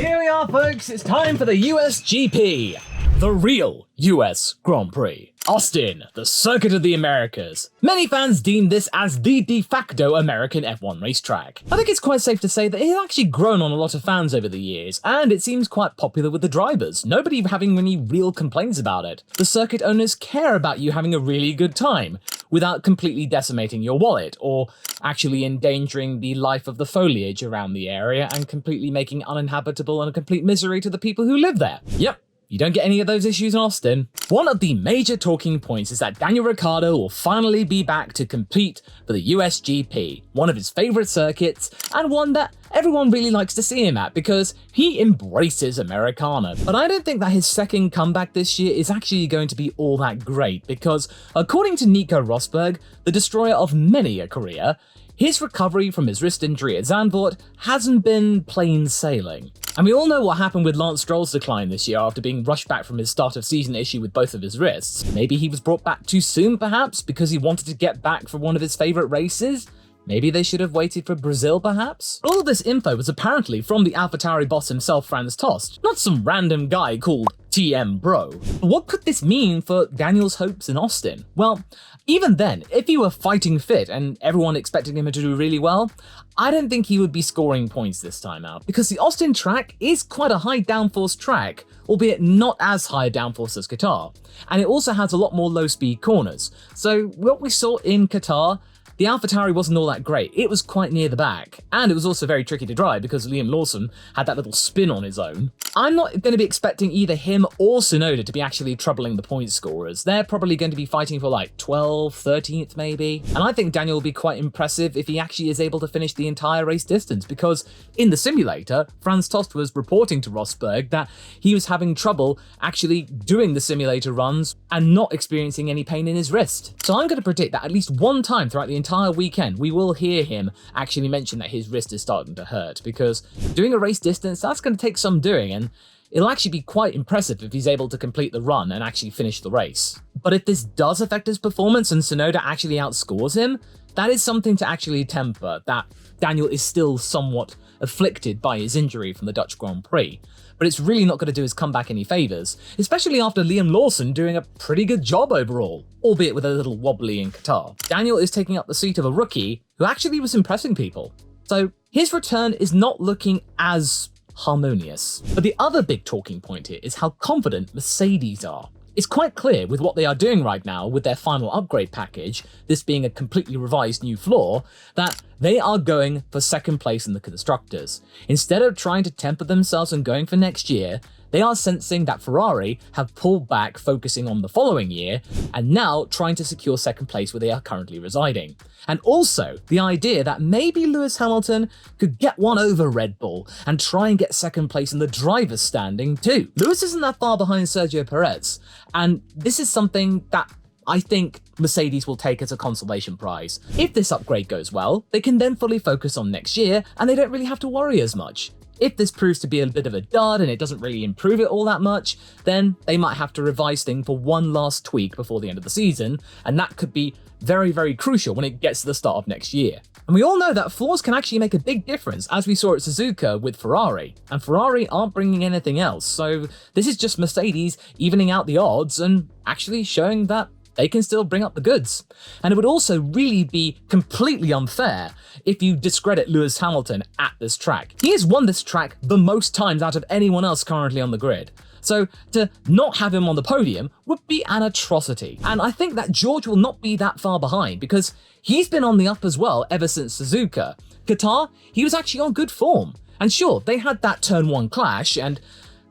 Here we are, folks. It's time for the USGP, the real US Grand Prix. Austin, the circuit of the Americas. Many fans deem this as the de facto American F1 racetrack. I think it's quite safe to say that it has actually grown on a lot of fans over the years, and it seems quite popular with the drivers, nobody having any real complaints about it. The circuit owners care about you having a really good time, without completely decimating your wallet, or actually endangering the life of the foliage around the area and completely making it uninhabitable and a complete misery to the people who live there. Yep. You don't get any of those issues in Austin. One of the major talking points is that Daniel Ricciardo will finally be back to compete for the USGP, one of his favourite circuits, and one that everyone really likes to see him at because he embraces Americana. But I don't think that his second comeback this year is actually going to be all that great because, according to Nico Rosberg, the destroyer of many a career, his recovery from his wrist injury at Zandvoort hasn't been plain sailing. And we all know what happened with Lance Stroll's decline this year after being rushed back from his start of season issue with both of his wrists. Maybe he was brought back too soon, perhaps, because he wanted to get back for one of his favourite races? Maybe they should have waited for Brazil, perhaps? All of this info was apparently from the AlphaTauri boss himself, Franz Tost, not some random guy called TM Bro. But what could this mean for Daniel's hopes in Austin? Well, even then, if he were fighting fit and everyone expected him to do really well, I don't think he would be scoring points this time out, because the Austin track is quite a high downforce track, albeit not as high downforce as Qatar, and it also has a lot more low-speed corners. So what we saw in Qatar, the AlphaTauri wasn't all that great. It was quite near the back, and it was also very tricky to drive because Liam Lawson had that little spin on his own. I'm not going to be expecting either him or Tsunoda to be actually troubling the point scorers. They're probably going to be fighting for like 12th, 13th maybe. And I think Daniel will be quite impressive if he actually is able to finish the entire race distance, because in the simulator, Franz Tost was reporting to Rosberg that he was having trouble actually doing the simulator runs and not experiencing any pain in his wrist. So I'm going to predict that at least one time throughout the entire weekend, we will hear him actually mention that his wrist is starting to hurt, because doing a race distance, that's going to take some doing, and it'll actually be quite impressive if he's able to complete the run and actually finish the race. But if this does affect his performance and Tsunoda actually outscores him, that is something to actually temper, that Daniel is still somewhat afflicted by his injury from the Dutch Grand Prix. But it's really not going to do his comeback any favours, especially after Liam Lawson doing a pretty good job overall, albeit with a little wobbly in Qatar. Daniel is taking up the seat of a rookie who actually was impressing people. So his return is not looking as harmonious. But the other big talking point here is how confident Mercedes are. It's quite clear with what they are doing right now with their final upgrade package, this being a completely revised new floor, that they are going for second place in the constructors. Instead of trying to temper themselves and going for next year, they are sensing that Ferrari have pulled back, focusing on the following year, and now trying to secure second place where they are currently residing. And also, the idea that maybe Lewis Hamilton could get one over Red Bull and try and get second place in the driver's standing too. Lewis isn't that far behind Sergio Perez, and this is something that I think Mercedes will take as a consolation prize. If this upgrade goes well, they can then fully focus on next year, and they don't really have to worry as much. If this proves to be a bit of a dud and it doesn't really improve it all that much, then they might have to revise things for one last tweak before the end of the season, and that could be very, very crucial when it gets to the start of next year. And we all know that flaws can actually make a big difference, as we saw at Suzuka with Ferrari, and Ferrari aren't bringing anything else, so this is just Mercedes evening out the odds and actually showing that they can still bring up the goods. And it would also really be completely unfair if you discredit Lewis Hamilton at this track. He has won this track the most times out of anyone else currently on the grid. So to not have him on the podium would be an atrocity. And I think that George will not be that far behind, because he's been on the up as well ever since Suzuka. Qatar, he was actually on good form. And sure, they had that turn one clash, and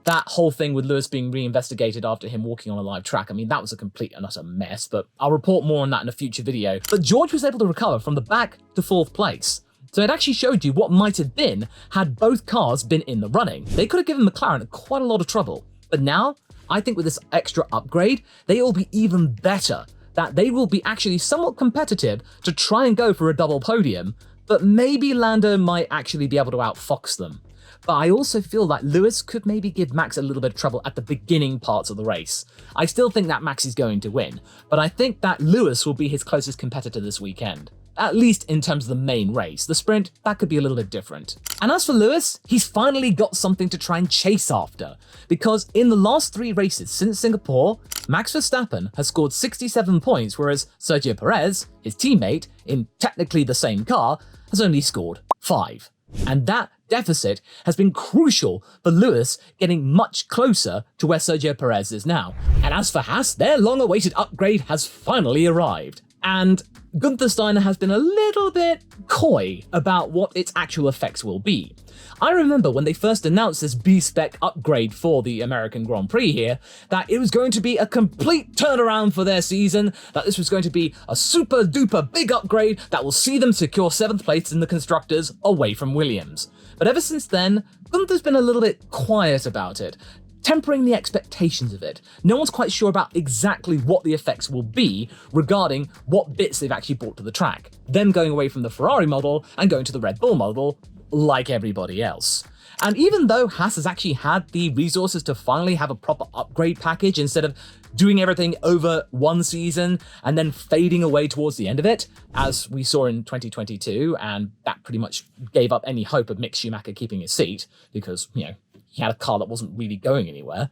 that whole thing with Lewis being reinvestigated after him walking on a live track, I mean, that was a complete and utter mess, but I'll report more on that in a future video. But George was able to recover from the back to fourth place. So it actually showed you what might have been had both cars been in the running. They could have given McLaren quite a lot of trouble. But now, I think with this extra upgrade, they will be even better. That they will be actually somewhat competitive to try and go for a double podium, but maybe Lando might actually be able to outfox them. But I also feel like Lewis could maybe give Max a little bit of trouble at the beginning parts of the race. I still think that Max is going to win, but I think that Lewis will be his closest competitor this weekend. at least in terms of the main race. The sprint, that could be a little bit different. And as for Lewis, he's finally got something to try and chase after, because in the last 3 races since Singapore, Max Verstappen has scored 67 points, whereas Sergio Perez, his teammate, in technically the same car, has only scored 5. And that deficit has been crucial for Lewis getting much closer to where Sergio Perez is now. And as for Haas, their long-awaited upgrade has finally arrived. And Gunther Steiner has been a little bit coy about what its actual effects will be. I remember when they first announced this B-spec upgrade for the American Grand Prix here, that it was going to be a complete turnaround for their season, that this was going to be a super duper big upgrade that will see them secure 7th place in the constructors away from Williams. But ever since then, Gunther's been a little bit quiet about it, tempering the expectations of it. No one's quite sure about exactly what the effects will be regarding what bits they've actually brought to the track. Them going away from the Ferrari model and going to the Red Bull model, like everybody else. And even though Haas has actually had the resources to finally have a proper upgrade package instead of doing everything over one season and then fading away towards the end of it, as we saw in 2022, and that pretty much gave up any hope of Mick Schumacher keeping his seat because, he had a car that wasn't really going anywhere.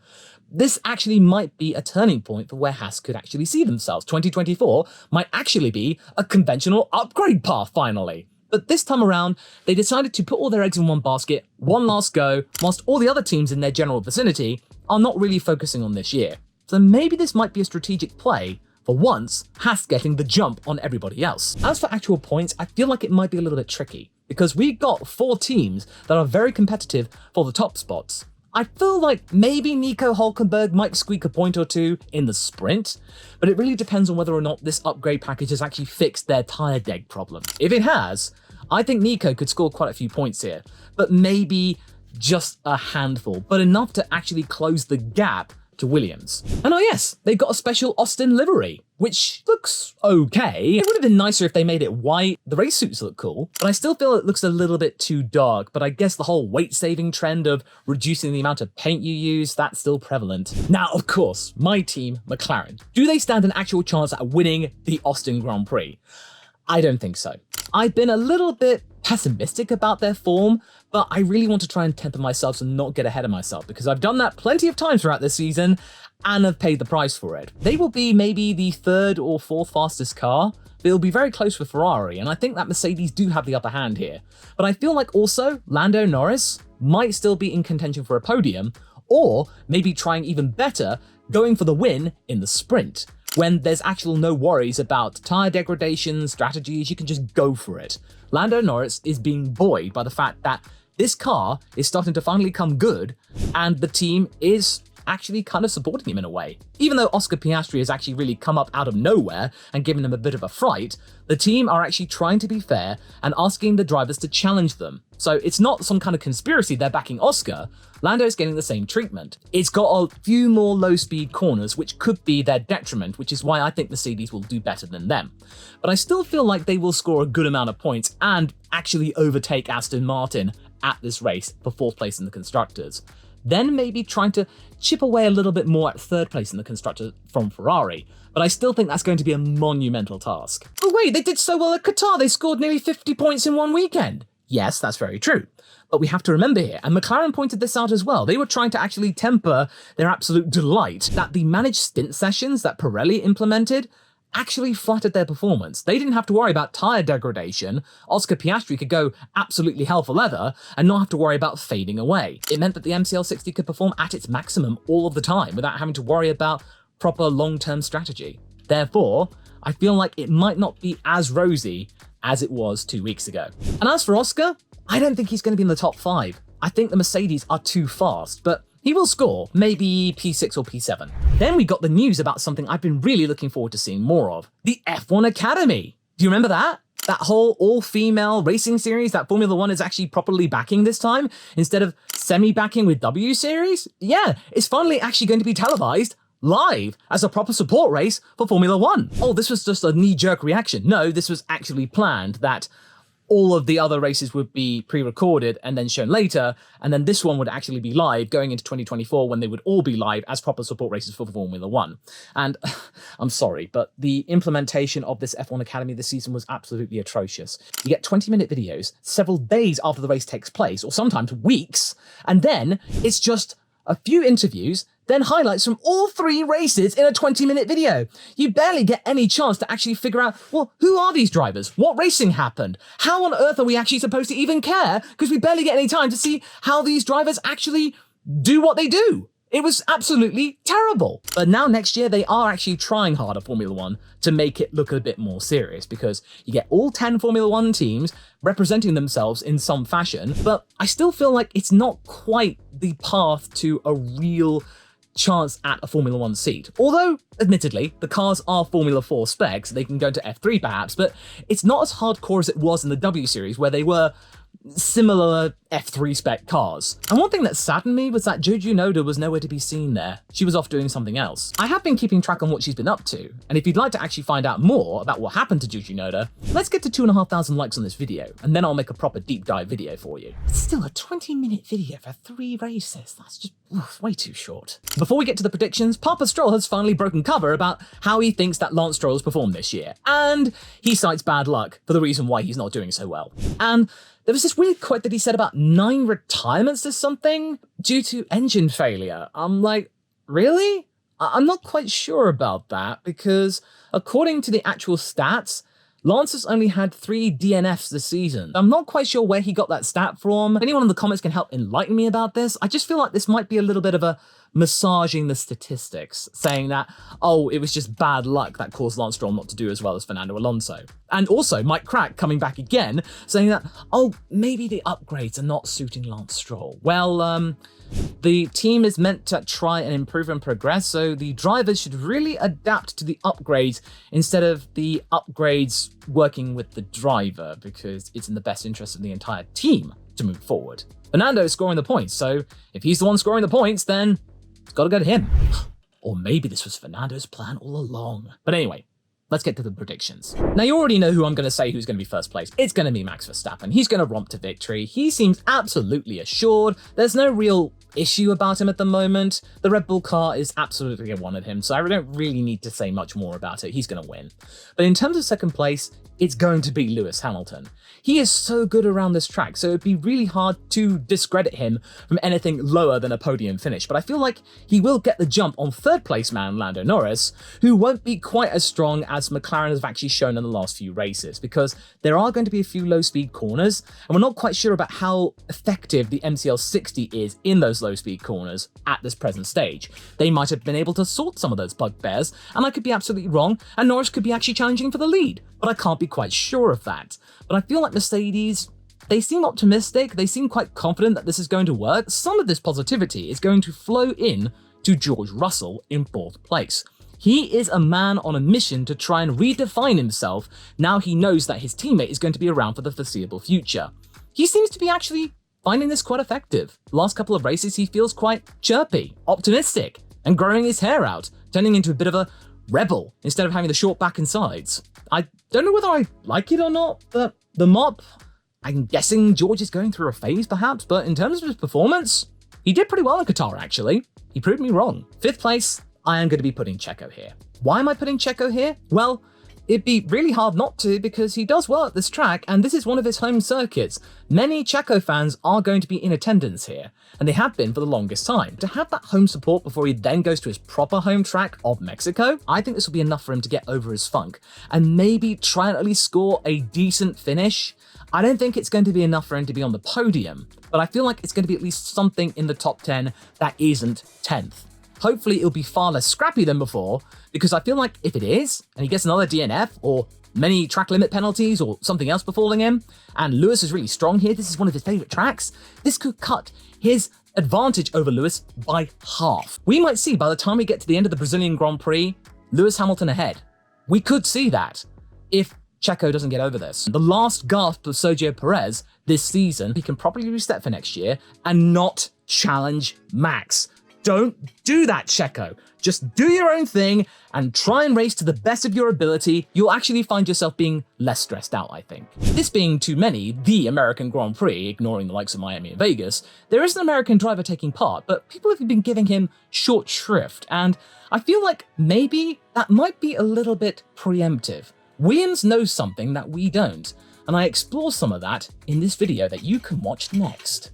This actually might be a turning point for where Haas could actually see themselves. 2024 might actually be a conventional upgrade path finally. But this time around, they decided to put all their eggs in one basket, one last go, whilst all the other teams in their general vicinity are not really focusing on this year. So maybe this might be a strategic play, for once, Haas getting the jump on everybody else. As for actual points, I feel like it might be a little bit tricky, because we've got 4 teams that are very competitive for the top spots. I feel like maybe Nico Hülkenberg might squeak a point or 2 in the sprint, but it really depends on whether or not this upgrade package has actually fixed their tyre deg problem. If it has, I think Nico could score quite a few points here, but maybe just a handful, but enough to actually close the gap to Williams. And oh yes, they've got a special Austin livery, which looks okay. It would have been nicer if they made it white. The race suits look cool, but I still feel it looks a little bit too dark. But I guess the whole weight-saving trend of reducing the amount of paint you use, that's still prevalent. Now, of course, my team, McLaren. Do they stand an actual chance at winning the Austin Grand Prix? I don't think so. I've been a little bit pessimistic about their form, but I really want to try and temper myself and not get ahead of myself, because I've done that plenty of times throughout this season and have paid the price for it. They will be maybe the 3rd or 4th fastest car, but it'll be very close with Ferrari, and I think that Mercedes do have the upper hand here. But I feel like also Lando Norris might still be in contention for a podium, or maybe trying even better, going for the win in the sprint. When there's actual no worries about tyre degradation, strategies, you can just go for it. Lando Norris is being buoyed by the fact that this car is starting to finally come good, and the team is actually kind of supporting him in a way. Even though Oscar Piastri has actually really come up out of nowhere and given him a bit of a fright, the team are actually trying to be fair and asking the drivers to challenge them. So it's not some kind of conspiracy they're backing Oscar. Lando is getting the same treatment. It's got a few more low-speed corners, which could be their detriment, which is why I think Mercedes will do better than them. But I still feel like they will score a good amount of points and actually overtake Aston Martin at this race for 4th place in the Constructors. Then maybe trying to chip away a little bit more at 3rd place in the Constructors from Ferrari. But I still think that's going to be a monumental task. Oh wait, they did so well at Qatar, they scored nearly 50 points in one weekend. Yes, that's very true. But we have to remember here, and McLaren pointed this out as well, they were trying to actually temper their absolute delight that the managed stint sessions that Pirelli implemented actually flattered their performance. They didn't have to worry about tyre degradation. Oscar Piastri could go absolutely hell for leather and not have to worry about fading away. It meant that the MCL60 could perform at its maximum all of the time without having to worry about proper long-term strategy. Therefore, I feel like it might not be as rosy as it was 2 weeks ago. And as for Oscar, I don't think he's going to be in the top 5. I think the Mercedes are too fast, but he will score, maybe P6 or P7. Then we got the news about something I've been really looking forward to seeing more of, the F1 Academy. Do you remember that? That whole all-female racing series that Formula 1 is actually properly backing this time, instead of semi-backing with W Series? Yeah, it's finally actually going to be televised live as a proper support race for Formula 1. Oh, this was just a knee-jerk reaction. No, this was actually planned, that all of the other races would be pre-recorded and then shown later, and then this one would actually be live going into 2024 when they would all be live as proper support races for Formula 1. And I'm sorry, but the implementation of this F1 Academy this season was absolutely atrocious. You get 20-minute videos several days after the race takes place, or sometimes weeks, and then it's just a few interviews, then highlights from all 3 races in a 20-minute video. You barely get any chance to actually figure out, well, who are these drivers? What racing happened? How on earth are we actually supposed to even care? Because we barely get any time to see how these drivers actually do what they do. It was absolutely terrible. But now next year, they are actually trying hard at Formula 1 to make it look a bit more serious, because you get all 10 Formula 1 teams representing themselves in some fashion, but I still feel like it's not quite the path to a real chance at a Formula 1 seat. Although, admittedly, the cars are Formula 4 specs, they can go to F3 perhaps, but it's not as hardcore as it was in the W Series, where they were similar F3 spec cars. And one thing that saddened me was that Juju Noda was nowhere to be seen there. She was off doing something else. I have been keeping track on what she's been up to, and if you'd like to actually find out more about what happened to Juju Noda, let's get to 2,500 likes on this video, and then I'll make a proper deep dive video for you. It's still a 20-minute video for 3 races. That's just way too short. Before we get to the predictions, Papa Stroll has finally broken cover about how he thinks that Lance Stroll has performed this year, and he cites bad luck for the reason why he's not doing so well. And there was this weird quote that he said about 9 retirements or something due to engine failure. I'm like, really? I'm not quite sure about that, because according to the actual stats, Lance has only had 3 DNFs this season. I'm not quite sure where he got that stat from. If anyone in the comments can help enlighten me about this, I just feel like this might be a little bit of a massaging the statistics, saying that, oh, it was just bad luck that caused Lance Stroll not to do as well as Fernando Alonso. And also Mike Crack coming back again, saying that, oh, maybe the upgrades are not suiting Lance Stroll. Well, the team is meant to try and improve and progress, so the drivers should really adapt to the upgrades instead of the upgrades working with the driver, because it's in the best interest of the entire team to move forward. Fernando is scoring the points, so if he's the one scoring the points, then it's got to go to him. Or maybe this was Fernando's plan all along. But anyway, let's get to the predictions. Now, you already know who I'm going to say who's going to be first place. It's going to be Max Verstappen. He's going to romp to victory. He seems absolutely assured. There's no real issue about him at the moment. The Red Bull car is absolutely one of him, so I don't really need to say much more about it. He's going to win. But in terms of second place, it's going to be Lewis Hamilton. He is so good around this track, so it'd be really hard to discredit him from anything lower than a podium finish. But I feel like he will get the jump on third place man Lando Norris, who won't be quite as strong as McLaren has actually shown in the last few races, because there are going to be a few low-speed corners, and we're not quite sure about how effective the MCL 60 is in those low-speed corners at this present stage. They might have been able to sort some of those bugbears, and I could be absolutely wrong, and Norris could be actually challenging for the lead, but I can't be quite sure of that. But I feel like Mercedes, they seem optimistic, they seem quite confident that this is going to work. Some of this positivity is going to flow in to George Russell in 4th place. He is a man on a mission to try and redefine himself now he knows that his teammate is going to be around for the foreseeable future. He seems to be actually finding this quite effective. The last couple of races he feels quite chirpy, optimistic, and growing his hair out, turning into a bit of a rebel instead of having the short back and sides. I don't know whether I like it or not, but the mop, I'm guessing George is going through a phase perhaps, but in terms of his performance, he did pretty well in Qatar actually. He proved me wrong. 5th place, I am going to be putting Checo here. Why am I putting Checo here? Well, it'd be really hard not to, because he does well at this track, and this is one of his home circuits. Many Checo fans are going to be in attendance here, and they have been for the longest time. To have that home support before he then goes to his proper home track of Mexico, I think this will be enough for him to get over his funk, and maybe try and at least score a decent finish. I don't think it's going to be enough for him to be on the podium, but I feel like it's going to be at least something in the top 10 that isn't 10th. Hopefully it'll be far less scrappy than before, because I feel like if it is, and he gets another DNF, or many track limit penalties, or something else befalling him, and Lewis is really strong here, this is one of his favourite tracks, this could cut his advantage over Lewis by half. We might see by the time we get to the end of the Brazilian Grand Prix, Lewis Hamilton ahead. We could see that, if Checo doesn't get over this. The last gasp of Sergio Perez this season, he can probably reset for next year and not challenge Max. Don't do that, Checo. Just do your own thing and try and race to the best of your ability. You'll actually find yourself being less stressed out, I think. This being to many the American Grand Prix, ignoring the likes of Miami and Vegas, there is an American driver taking part, but people have been giving him short shrift, and I feel like maybe that might be a little bit preemptive. Williams knows something that we don't, and I explore some of that in this video that you can watch next.